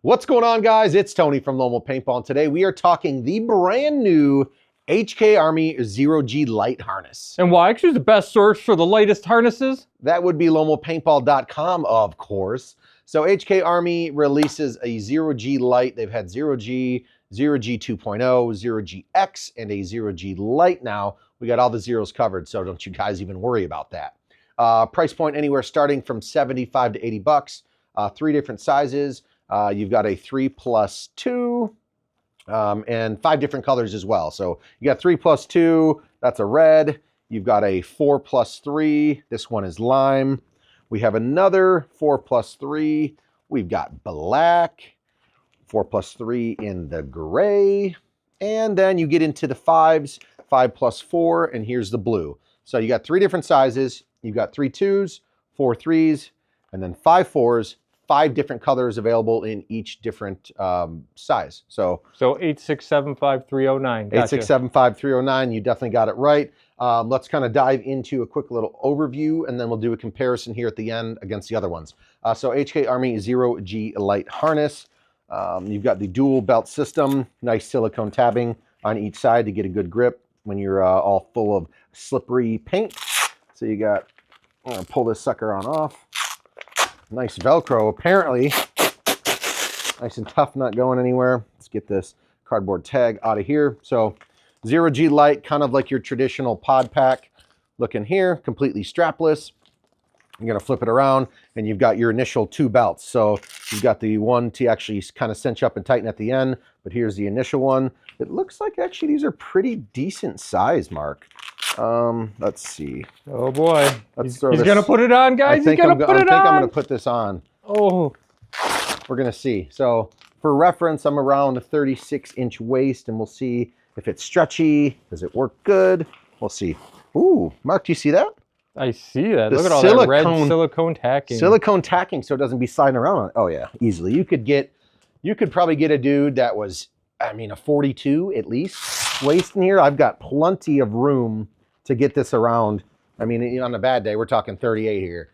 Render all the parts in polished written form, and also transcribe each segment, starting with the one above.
What's going on, guys? It's Tony from Lite Paintball, and today we are talking the brand new HK Army Zero-G Lite Harness. And why? Actually, the best source for the latest harnesses? That would be LitePaintball.com, of course. So HK Army releases a Zero-G Lite. They've had Zero-G, Zero-G 2.0, Zero-G X, and a Zero-G Lite now. We got all the zeros covered, so don't you guys even worry about that. Price point anywhere starting from 75 to 80 bucks. 3 different sizes. You've got a 3+2 and 5 different colors as well. So you got 3+2, that's a red. You've got a 4+3, this one is lime. We have another 4+3, we've got black, 4+3 in the gray, and then you get into the 5s, 5+4, and here's the blue. So you got 3 different sizes. You've got 3 2s, 4 3s, and then 5 4s. 5 different colors available in each different size. So 8675309. Gotcha. 8675309. You definitely got it right. Let's kind of dive into a quick little overview, and then we'll do a comparison here at the end against the other ones. So HK Army Zero-G Lite Harness. You've got the dual belt system, nice silicone tabbing on each side to get a good grip when you're all full of slippery paint. So you got, I'm gonna pull this sucker on off. Nice Velcro, apparently. Nice and tough, not going anywhere. Let's get this cardboard tag out of here. So Zero-G Lite, kind of like your traditional pod pack. Looking here, completely strapless. You're gonna flip it around and you've got your initial 2 belts. So you've got the one to actually kind of cinch up and tighten at the end, but here's the initial one. It looks like actually these are pretty decent size, Mark. Let's see. Oh boy. He's gonna put it on, guys. I think I'm gonna put this on. Oh. We're gonna see. So for reference, I'm around a 36-inch waist, and we'll see if it's stretchy. Does it work good? We'll see. Ooh, Mark, do you see that? I see that. Look at all that red silicone tacking. Silicone tacking, so it doesn't be sliding around. Oh yeah, easily. You could probably get a dude that was, I mean, a 42 at least waist in here. I've got plenty of room to get this around. I mean, on a bad day, we're talking 38 here.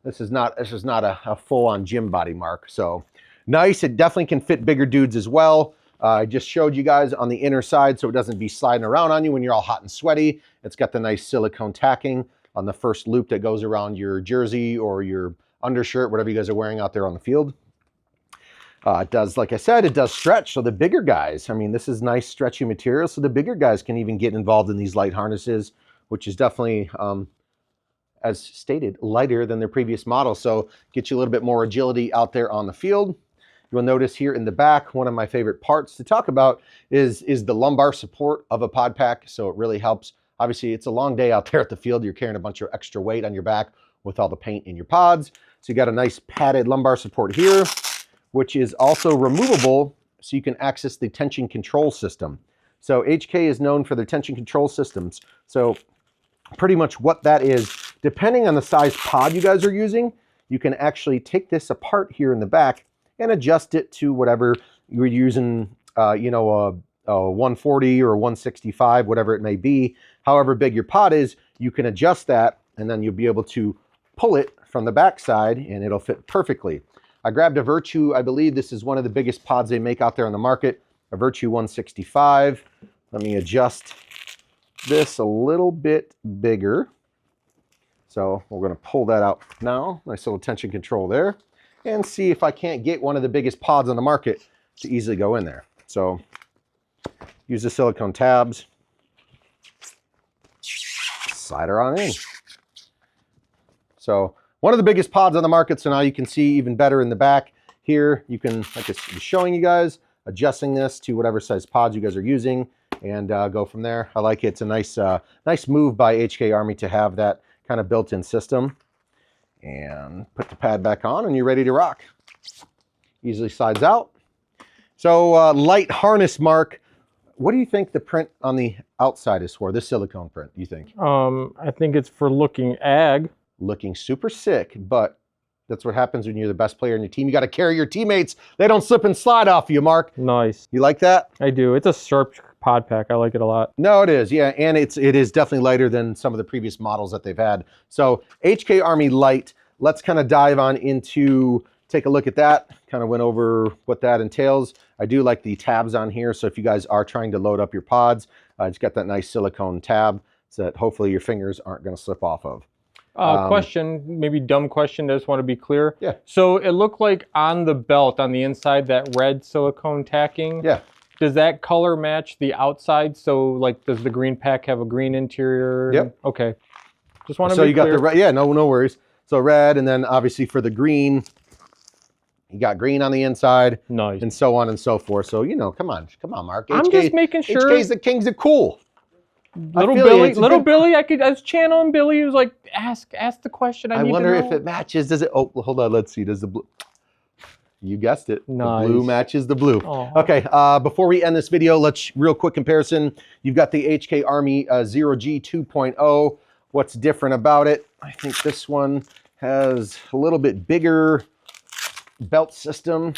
This is not a full-on gym body, Mark. So nice. It definitely can fit bigger dudes as well. I just showed you guys on the inner side so it doesn't be sliding around on you when you're all hot and sweaty. It's got the nice silicone tacking on the first loop that goes around your jersey or your undershirt, whatever you guys are wearing out there on the field. It does, like I said, it does stretch. So the bigger guys, I mean, this is nice stretchy material. So the bigger guys can even get involved in these light harnesses, which is definitely, as stated, lighter than their previous model. So get you a little bit more agility out there on the field. You'll notice here in the back, one of my favorite parts to talk about is the lumbar support of a pod pack. So it really helps. Obviously, it's a long day out there at the field. You're carrying a bunch of extra weight on your back with all the paint in your pods. So you got a nice padded lumbar support here, which is also removable so you can access the tension control system. So HK is known for their tension control systems. So pretty much what that is, depending on the size pod you guys are using, you can actually take this apart here in the back and adjust it to whatever you're using, you know, a 140 or a 165, whatever it may be. However big your pod is, you can adjust that, and then you'll be able to pull it from the back side and it'll fit perfectly. I grabbed a Virtue. I believe this is one of the biggest pods they make out there on the market, a Virtue 165. Let me adjust this a little bit bigger. So we're going to pull that out now. Nice little tension control there. And see if I can't get one of the biggest pods on the market to easily go in there. So use the silicone tabs. Slide her on in. So one of the biggest pods on the market, so now you can see even better in the back here. You can, like I was showing you guys, adjusting this to whatever size pods you guys are using, and go from there. I like it. It's a nice, nice move by HK Army to have that kind of built-in system. And put the pad back on, and you're ready to rock. Easily slides out. So light harness, Mark. What do you think the print on the outside is for? This silicone print, do you think? I think it's for looking ag. Looking super sick, but that's what happens when you're the best player in your team. You got to carry your teammates. They don't slip and slide off you, Mark. Nice. You like that? I do. It's a sharp pod pack. I like it a lot. No, it is. Yeah, and it is definitely lighter than some of the previous models that they've had. So HK Army Lite, let's kind of dive on into take a look at that. Kind of went over what that entails. I do like the tabs on here. So if you guys are trying to load up your pods, it's got that nice silicone tab so that hopefully your fingers aren't going to slip off of. Question, maybe dumb question, I just want to be clear. Yeah. So it looked like on the belt, on the inside, that red silicone tacking. Yeah. Does that color match the outside? So like, does the green pack have a green interior? Yep. Okay. Just want to so be you clear. got the red, yeah, no worries. So red, and then obviously for the green, you got green on the inside. Nice. And so on and so forth. So, you know, come on, Mark. I'm just making sure. HK's the kings of cool. Little Billy, I was channeling Billy. He was like, ask the question. I wonder if it matches. Does it? Oh, hold on. Let's see. Does the blue? You guessed it. Nice. The blue matches the blue. Aww. Okay. Before we end this video, let's real quick comparison. You've got the HK Army Zero-G 2.0. What's different about it? I think this one has a little bit bigger belt system,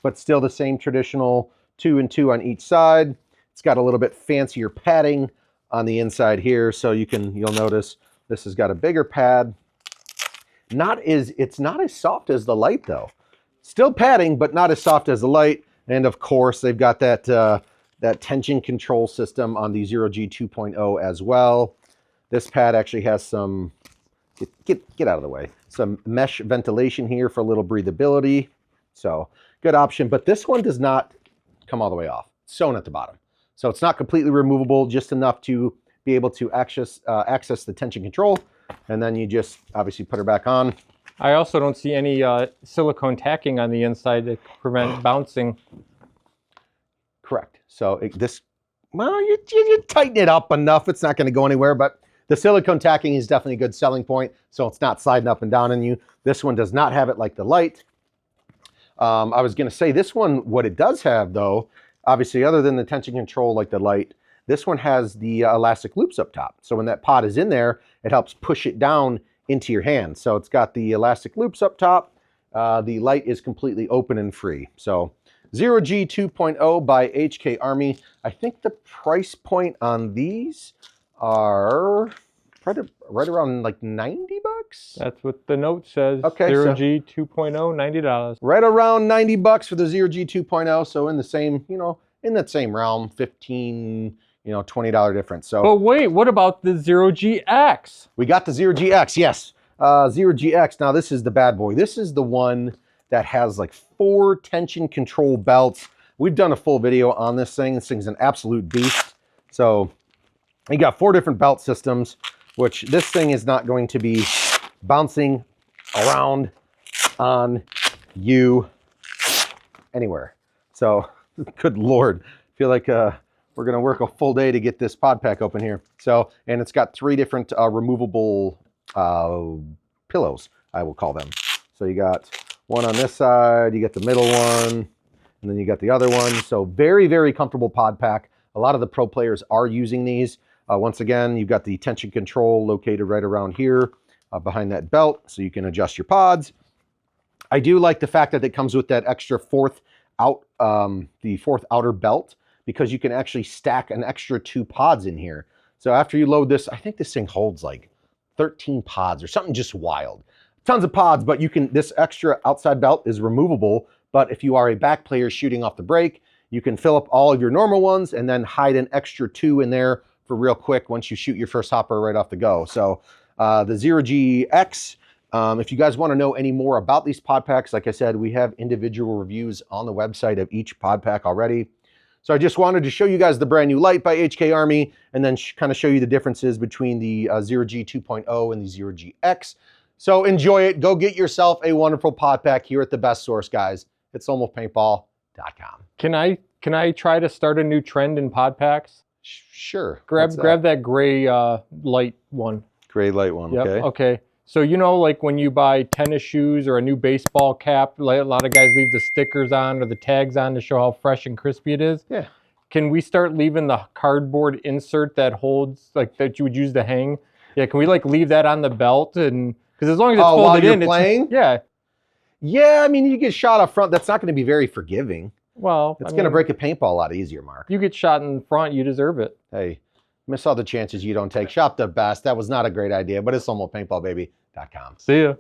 but still the same traditional 2 and 2 on each side. It's got a little bit fancier padding on the inside here, so you'll notice this has got a bigger pad. It's not as soft as the Lite though. Still padding, but not as soft as the Lite. And of course, they've got that that tension control system on the Zero-G 2.0 as well. This pad actually has some get out of the way. Some mesh ventilation here for a little breathability. So good option, but this one does not come all the way off. It's sewn at the bottom. So it's not completely removable, just enough to be able to access the tension control. And then you just obviously put her back on. I also don't see any silicone tacking on the inside to prevent bouncing. Correct. So well, you tighten it up enough. It's not going to go anywhere, but the silicone tacking is definitely a good selling point. So it's not sliding up and down on you. This one does not have it like the Lite. I was going to say this one, what it does have though, obviously, other than the tension control like the Lite, this one has the elastic loops up top. So when that pod is in there, it helps push it down into your hand. So it's got the elastic loops up top. The Lite is completely open and free. So Zero-G 2.0 by HK Army. I think the price point on these are right around like 90 bucks. That's what the note says. Okay, Zero-G 2.0, $90. Right around 90 bucks for the Zero-G 2.0. So in the same, in that same realm, $15, $20 difference. So. But wait, what about the Zero-G X? We got the Zero-G X, yes. Zero-G X, now this is the bad boy. This is the one that has like 4 tension control belts. We've done a full video on this thing. This thing's an absolute beast. So you got 4 different belt systems, which this thing is not going to be bouncing around on you anywhere. So, good Lord, I feel like we're gonna work a full day to get this pod pack open here. So, and it's got 3 different removable pillows, I will call them. So you got one on this side, you got the middle one, and then you got the other one. So very, very comfortable pod pack. A lot of the pro players are using these. Once again, you've got the tension control located right around here behind that belt, so you can adjust your pods. I do like the fact that it comes with that extra fourth outer belt, because you can actually stack an extra 2 pods in here. So after you load this, I think this thing holds like 13 pods or something just wild. Tons of pods, but this extra outside belt is removable. But if you are a back player shooting off the break, you can fill up all of your normal ones and then hide an extra 2 in there for real quick once you shoot your first hopper right off the go. So the Zero-G X, if you guys want to know any more about these pod packs, like I said, we have individual reviews on the website of each pod pack already. So I just wanted to show you guys the brand new Lite by HK Army, and then kind of show you the differences between the Zero-G 2.0 and the Zero-G X. So enjoy it. Go get yourself a wonderful pod pack here at the best source, guys. It's almopaintball.com. Can I try to start a new trend in pod packs? Sure. Grab that gray light one. Gray light one, yep. Okay. Okay. So like when you buy tennis shoes or a new baseball cap, a lot of guys leave the stickers on or the tags on to show how fresh and crispy it is. Yeah. Can we start leaving the cardboard insert that holds, like that you would use to hang? Yeah, can we leave that on the belt? And because as long as it's folded while you're in, playing? Yeah. Yeah, I mean, you get shot up front. That's not going to be very forgiving. Well, it's going to break a paintball a lot easier, Mark. You get shot in front, you deserve it. Hey, miss all the chances you don't take. Shop the best. That was not a great idea, but it's almopaintballbaby.com. See ya.